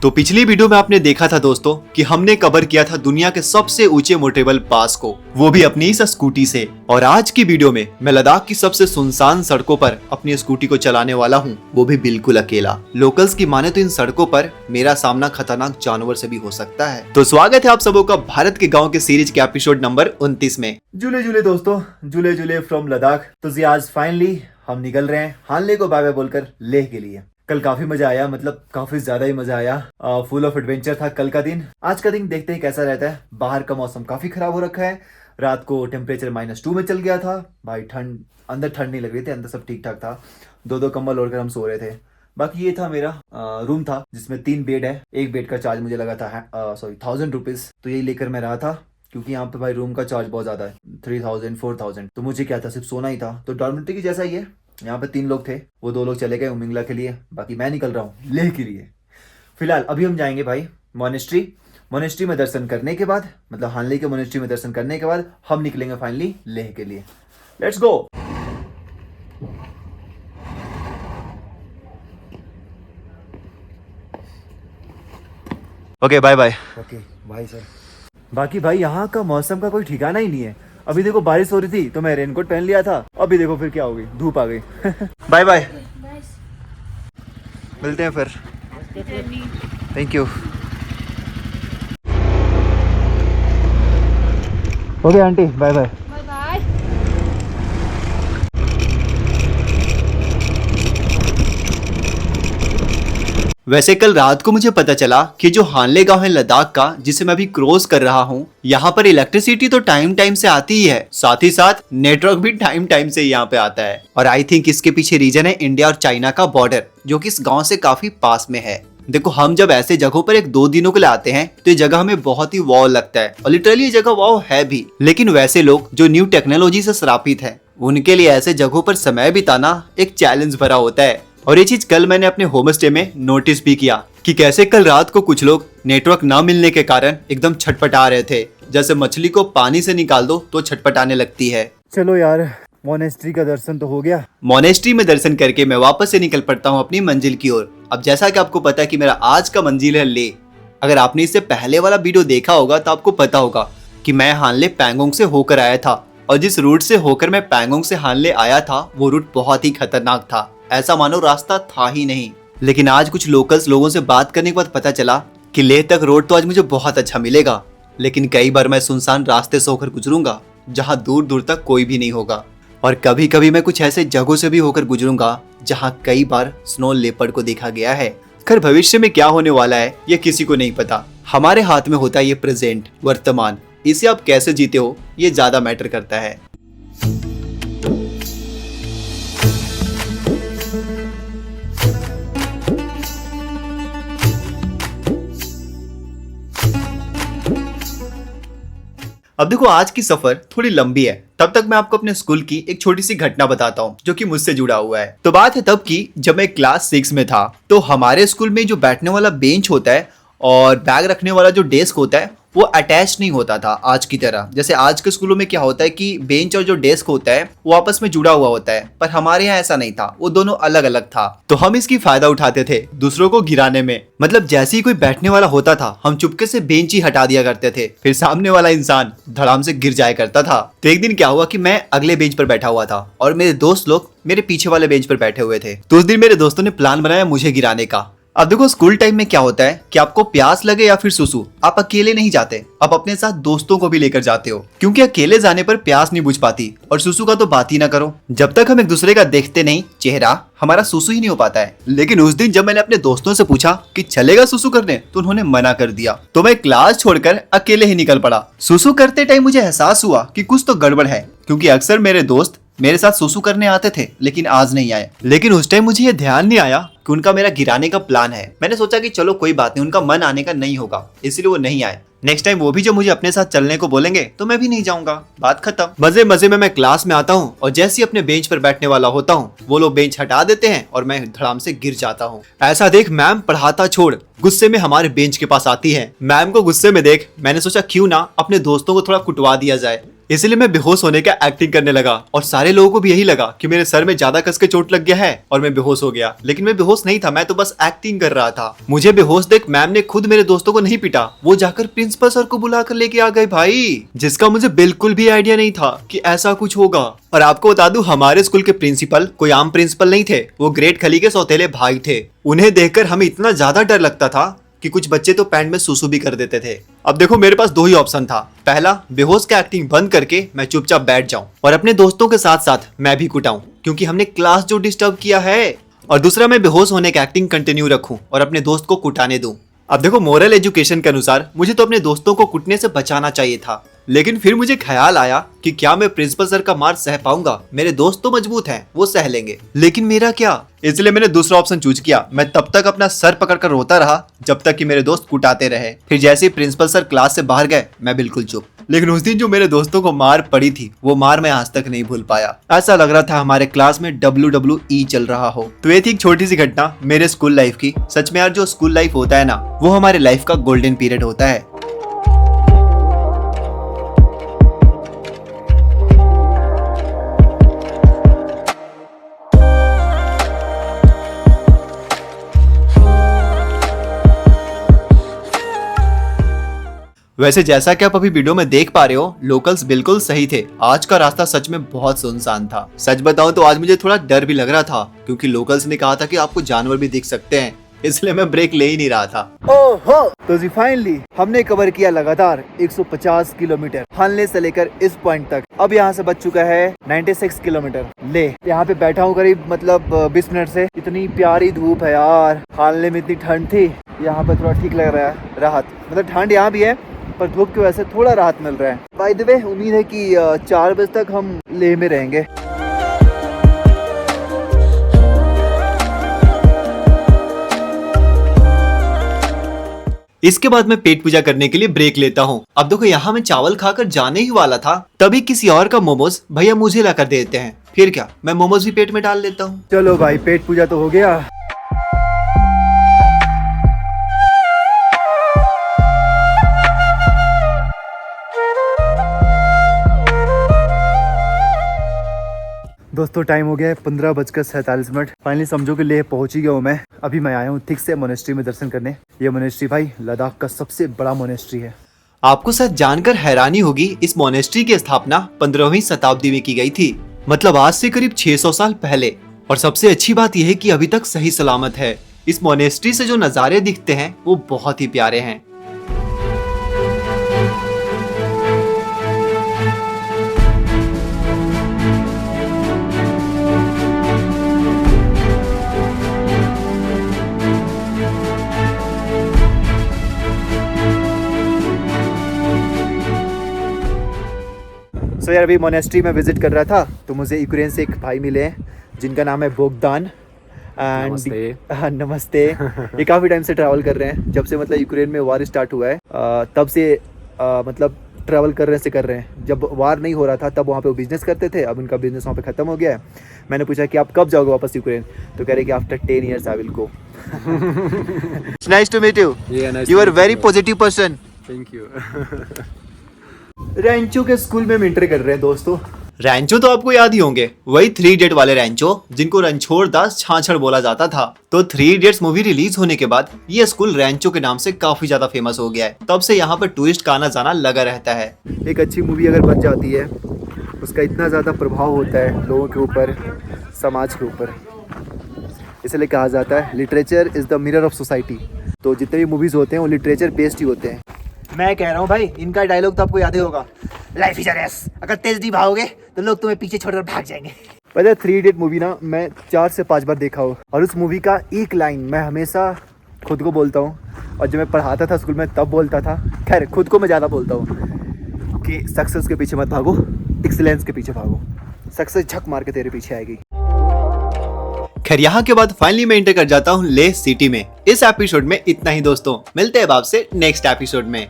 तो पिछली वीडियो में आपने देखा था दोस्तों कि हमने कवर किया था दुनिया के सबसे ऊंचे मोटरेबल पास को, वो भी अपनी इस स्कूटी से। और आज की वीडियो में मैं लद्दाख की सबसे सुनसान सड़कों पर अपनी स्कूटी को चलाने वाला हूँ, वो भी बिल्कुल अकेला। लोकल्स की माने तो इन सड़कों पर मेरा सामना खतरनाक जानवर से भी हो सकता है। तो स्वागत है आप सबों का भारत के गाँव के सीरीज के एपिसोड नंबर 29 में। झूले झूले दोस्तों, झूले झूले फ्रॉम लद्दाख। तो जी आज फाइनली हम निकल रहे हैं हानले को बाय बाय बोलकर लेह के लिए। कल काफी मजा आया, मतलब काफी ज्यादा ही मजा आया। फुल ऑफ एडवेंचर था कल का दिन। आज का दिन देखते हैं कैसा रहता है। बाहर का मौसम काफी खराब हो रखा है। रात को टेम्परेचर -2 में चल गया था भाई। ठंड अंदर ठंड नहीं लग रही थी, अंदर सब ठीक ठाक था। दो कंबल ओढ़कर हम सो रहे थे। बाकी ये था मेरा रूम था जिसमें 3 बेड है। एक बेड का चार्ज मुझे लगा था 1000 रुपीज, तो यही लेकर मैं रहा था क्योंकि यहाँ पे भाई रूम का चार्ज बहुत ज्यादा है, 3000 4000। तो मुझे क्या था, सिर्फ सोना ही था। तो डॉर्मेट्री की जैसा ही है। यहाँ पे 3 लोग थे, वो 2 लोग चले गए उमिंगला के लिए, बाकी मैं निकल रहा हूँ लेह के लिए। फिलहाल अभी हम जाएंगे भाई मोनेस्ट्री में दर्शन करने के बाद, मतलब हानले के मोनेस्ट्री में दर्शन करने के बाद हम निकलेंगे फाइनली लेह के लिए। Let's go. Okay bye bye. Okay भाई सर। बाकी भाई यहाँ का मौसम का कोई ठिकाना ही नहीं है। अभी देखो बारिश हो रही थी तो मैं रेनकोट पहन लिया था, अभी देखो फिर क्या हो गई, धूप आ गई। बाय बाय, मिलते हैं फिर। Thank you. Okay aunty, bye bye. वैसे कल रात को मुझे पता चला कि जो हानले गांव है लद्दाख का, जिसे मैं अभी क्रॉस कर रहा हूँ, यहाँ पर इलेक्ट्रिसिटी तो टाइम टाइम से आती ही है, साथ ही साथ नेटवर्क भी टाइम टाइम से यहाँ पे आता है। और आई थिंक इसके पीछे रीजन है इंडिया और चाइना का बॉर्डर, जो कि इस गांव से काफी पास में है। देखो हम जब ऐसे जगहों पर 1-2 दिनों के लिए आते हैं तो ये जगह हमें बहुत ही वाव लगता है, और लिटरली ये जगह वाव है भी। लेकिन वैसे लोग जो न्यू टेक्नोलॉजी से श्रापित है, उनके लिए ऐसे जगहों पर समय बिताना एक चैलेंज भरा होता है। और ये चीज कल मैंने अपने होम स्टे में नोटिस भी किया कि कैसे कल रात को कुछ लोग नेटवर्क ना मिलने के कारण एकदम छटपटा रहे थे, जैसे मछली को पानी से निकाल दो तो छटपटाने लगती है। चलो यार, मोनेस्ट्री का दर्शन तो हो गया। मोनेस्ट्री में दर्शन करके मैं वापस से निकल पड़ता हूँ अपनी मंजिल की ओर। अब जैसा कि आपको पता है कि मेरा आज का मंजिल है लेह। अगर आपने इससे पहले वाला वीडियो देखा होगा तो आपको पता होगा कि मैं हानले पैंगोंग से होकर आया था, और जिस रूट से होकर मैं पैंगोंग से हानले आया था वो रूट बहुत ही खतरनाक था, ऐसा मानो रास्ता था ही नहीं। लेकिन आज कुछ लोकल्स लोगों से बात करने के बाद पता चला कि लेह तक रोड तो आज मुझे बहुत अच्छा मिलेगा, लेकिन कई बार मैं सुनसान रास्ते से होकर गुजरूंगा जहां दूर दूर तक कोई भी नहीं होगा। और कभी कभी मैं कुछ ऐसे जगहों से भी होकर गुजरूंगा जहां कई बार स्नो लेपर्ड को देखा गया है। खैर भविष्य में क्या होने वाला है ये किसी को नहीं पता। हमारे हाथ में होता है ये प्रेजेंट, वर्तमान। इसे आप कैसे जीते हो ये ज्यादा मैटर करता है। अब देखो आज की सफर थोड़ी लंबी है, तब तक मैं आपको अपने स्कूल की एक छोटी सी घटना बताता हूँ जो कि मुझसे जुड़ा हुआ है। तो बात है तब की जब मैं क्लास 6 में था। तो हमारे स्कूल में जो बैठने वाला बेंच होता है और बैग रखने वाला जो डेस्क होता है वो अटैच नहीं होता था आज की तरह। जैसे आज के स्कूलों में क्या होता है कि बेंच और जो डेस्क होता है वो आपस में जुड़ा हुआ होता है, पर हमारे यहाँ ऐसा नहीं था, वो दोनों अलग अलग था। तो हम इसकी फायदा उठाते थे दूसरों को गिराने में। मतलब जैसे ही कोई बैठने वाला होता था हम चुपके से बेंच ही हटा दिया करते थे, फिर सामने वाला इंसान धड़ाम से गिर जाया करता था। तो एक दिन क्या हुआ कि मैं अगले बेंच पर बैठा हुआ था और मेरे दोस्त लोग मेरे पीछे वाले बेंच पर बैठे हुए थे। तो उस दिन मेरे दोस्तों ने प्लान बनाया मुझे गिराने का। अब देखो स्कूल टाइम में क्या होता है कि आपको प्यास लगे या फिर सुसु, आप अकेले नहीं जाते, आप अपने साथ दोस्तों को भी लेकर जाते हो, क्योंकि अकेले जाने पर प्यास नहीं बुझ पाती, और सुसु का तो बात ही ना करो। जब तक हम एक दूसरे का देखते नहीं चेहरा, हमारा सुसु ही नहीं हो पाता है। लेकिन उस दिन जब मैंने अपने दोस्तों से पूछा कि चलेगा सुसु करने, तो उन्होंने मना कर दिया। तो मैं क्लास छोड़कर अकेले ही निकल पड़ा। सुसु करते टाइम मुझे एहसास हुआ कि कुछ तो गड़बड़ है, क्योंकि अक्सर मेरे दोस्त मेरे साथ सुसु करने आते थे लेकिन आज नहीं आए। लेकिन उस टाइम मुझे ये ध्यान नहीं आया कि उनका मेरा गिराने का प्लान है। मैंने सोचा कि चलो कोई बात नहीं, उनका मन आने का नहीं होगा, इसलिए वो नहीं आए। नेक्स्ट टाइम वो भी जो मुझे अपने साथ चलने को बोलेंगे तो मैं भी नहीं जाऊंगा, बात खत्म। मजे मजे में मैं क्लास में आता हूँ और जैसे ही अपने बेंच पर बैठने वाला होता हूँ वो लोग बेंच हटा देते हैं और मैं धड़ाम से गिर जाता हूँ। ऐसा देख मैम पढ़ाता छोड़ गुस्से में हमारे बेंच के पास आती है। मैम को गुस्से में देख मैंने सोचा क्यों ना अपने दोस्तों को थोड़ा कुटवा दिया जाए। इसलिए मैं बेहोश होने का एक्टिंग करने लगा और सारे लोगों को भी यही लगा कि मेरे सर में ज्यादा कस के चोट लग गया है और मैं बेहोश हो गया। लेकिन मैं बेहोश नहीं था, मैं तो बस एक्टिंग कर रहा था। मुझे बेहोश देख मैम ने खुद मेरे दोस्तों को नहीं पीटा, वो जाकर प्रिंसिपल सर को बुलाकर लेके आ गए भाई, जिसका मुझे बिल्कुल भी आइडिया नहीं था कि ऐसा कुछ होगा। और आपको बता दूं, हमारे स्कूल के प्रिंसिपल कोई आम प्रिंसिपल नहीं थे, वो ग्रेट खली के सौतेले भाई थे। उन्हें देखकर हमें इतना ज्यादा डर लगता था कि कुछ बच्चे तो पैंट में सुसु भी कर देते थे। अब देखो, मेरे पास दो ही ऑप्शन था। पहला, बेहोश का एक्टिंग बंद करके मैं चुपचाप बैठ जाऊं और अपने दोस्तों के साथ साथ मैं भी कुटाऊं, क्योंकि हमने क्लास जो डिस्टर्ब किया है। और दूसरा, मैं बेहोश होने का एक्टिंग कंटिन्यू रखूं और अपने दोस्त को कुटाने दूं। अब देखो, मोरल एजुकेशन के अनुसार मुझे तो अपने दोस्तों को कुटने से बचाना चाहिए था, लेकिन फिर मुझे ख्याल आया कि क्या मैं प्रिंसिपल सर का मार सह पाऊंगा? मेरे दोस्त तो मजबूत हैं, वो सह लेंगे, लेकिन मेरा क्या? इसलिए मैंने दूसरा ऑप्शन चूज किया। मैं तब तक अपना सर पकड़कर रोता रहा जब तक कि मेरे दोस्त कुटाते रहे। फिर जैसे ही प्रिंसिपल सर क्लास से बाहर गए, मैं बिल्कुल चुप। लेकिन उस दिन जो मेरे दोस्तों को मार पड़ी थी, वो मार मैं आज तक नहीं भूल पाया। ऐसा लग रहा था हमारे क्लास में WWE चल रहा हो। तो ये थी एक छोटी सी घटना मेरे स्कूल लाइफ की। सच में यार, जो स्कूल लाइफ होता है ना, वो हमारे लाइफ का गोल्डन पीरियड होता है। वैसे जैसा कि आप अभी वीडियो में देख पा रहे हो, लोकल्स बिल्कुल सही थे। आज का रास्ता सच में बहुत सुनसान था। सच बताऊं तो आज मुझे थोड़ा डर भी लग रहा था, क्योंकि लोकल्स ने कहा था कि आपको जानवर भी दिख सकते हैं, इसलिए मैं ब्रेक ले ही नहीं रहा था। ओहो, तो जी फाइनली हमने कवर किया लगातार 150 किलोमीटर हानले से लेकर इस पॉइंट तक। अब यहाँ से बच चुका है 96 किलोमीटर। ले, यहाँ पे बैठा हूँ करीब 20 मिनट से। इतनी प्यारी धूप है यार, हानले में इतनी ठंड थी, यहाँ पे थोड़ा ठीक लग रहा है, राहत। मतलब ठंड यहाँ भी है, पर धूप की वजह से थोड़ा राहत मिल रहा है। बाय द वे, उम्मीद है कि 4 बजे तक हम लेह में रहेंगे। इसके बाद मैं पेट पूजा करने के लिए ब्रेक लेता हूँ। अब देखो, यहाँ मैं चावल खाकर जाने ही वाला था, तभी किसी और का मोमोज भैया मुझे ला कर दे देते हैं। फिर क्या, मैं मोमोज भी पेट में डाल लेता हूँ। चलो भाई, पेट पूजा तो हो गया। दोस्तों, टाइम हो गया है 15:47। फाइनली समझो कि लेह पहुंच ही गया हूँ मैं। अभी मैं आया हूँ ठीक से मोनेस्ट्री में दर्शन करने। ये मोनेस्ट्री भाई लद्दाख का सबसे बड़ा मोनेस्ट्री है। आपको शायद जानकर हैरानी होगी, इस मोनेस्ट्री की स्थापना 15वीं शताब्दी में की गई थी, मतलब आज से करीब 600 साल पहले। और सबसे अच्छी बात यह है कि अभी तक सही सलामत है। इस मोनेस्ट्री से जो नज़ारे दिखते हैं वो बहुत ही प्यारे हैं। तो यार, अभी मोनेस्ट्री में विजिट कर रहा था, तो मुझे यूक्रेन से एक भाई मिले हैं जिनका नाम है बोगदान। एंड नमस्ते। ये काफ़ी टाइम से ट्रैवल कर रहे हैं, जब से मतलब यूक्रेन में वार स्टार्ट हुआ है, तब से मतलब ट्रैवल कर रहे हैं। जब वार नहीं हो रहा था तब वहाँ पे वो बिजनेस करते थे, अब उनका बिजनेस वहाँ पे ख़त्म हो गया है। मैंने पूछा कि आप कब जाओगे वापस यूक्रेन, तो कह रहे कि after 10 years I will go. Nice to meet you. You are very positive person. Thank you. Rancho के स्कूल में हम एंटर कर रहे हैं दोस्तों। रैंचो तो आपको याद ही होंगे, वही 3 इडियट वाले रैंचो, जिनको रणछोड़ दास छाछड़ बोला जाता था। तो 3 इडियट्स मूवी रिलीज होने के बाद ये स्कूल रैंचो के नाम से काफी ज्यादा फेमस हो गया है। तब से यहाँ पर टूरिस्ट का आना जाना लगा रहता है। एक अच्छी मूवी अगर बन जाती है, उसका इतना ज़्यादा प्रभाव होता है लोगों के ऊपर, समाज के ऊपर। इसलिए कहा जाता है literature is the mirror of society. तो जितने भी मूवीज़ होते हैं वो लिटरेचर बेस्ड ही होते हैं। मैं कह रहा हूँ भाई, इनका डायलॉग तो आपको याद ही होगा, लाइफ इज अ रेस, अगर तेज नहीं भागोगे तो लोग तुम्हें पीछे छोड़कर भाग जाएंगे। पता है, 3 इडियट मूवी ना मैं 4 से 5 बार देखा हो, और उस मूवी का एक लाइन मैं हमेशा खुद को बोलता हूँ, और जब मैं पढ़ाता था स्कूल में तब बोलता था। खैर, खुद को मैं ज़्यादा बोलता हूँ कि सक्सेस के पीछे मत भागो, एक्सीलेंस के पीछे भागो। सक्सेस झक मार के तेरे पीछे आएगी। खैर, यहाँ के बाद फाइनली मैं एंटर कर जाता हूँ लेह सिटी में। इस एपिसोड में इतना ही दोस्तों, मिलते हैं आपसे नेक्स्ट एपिसोड में।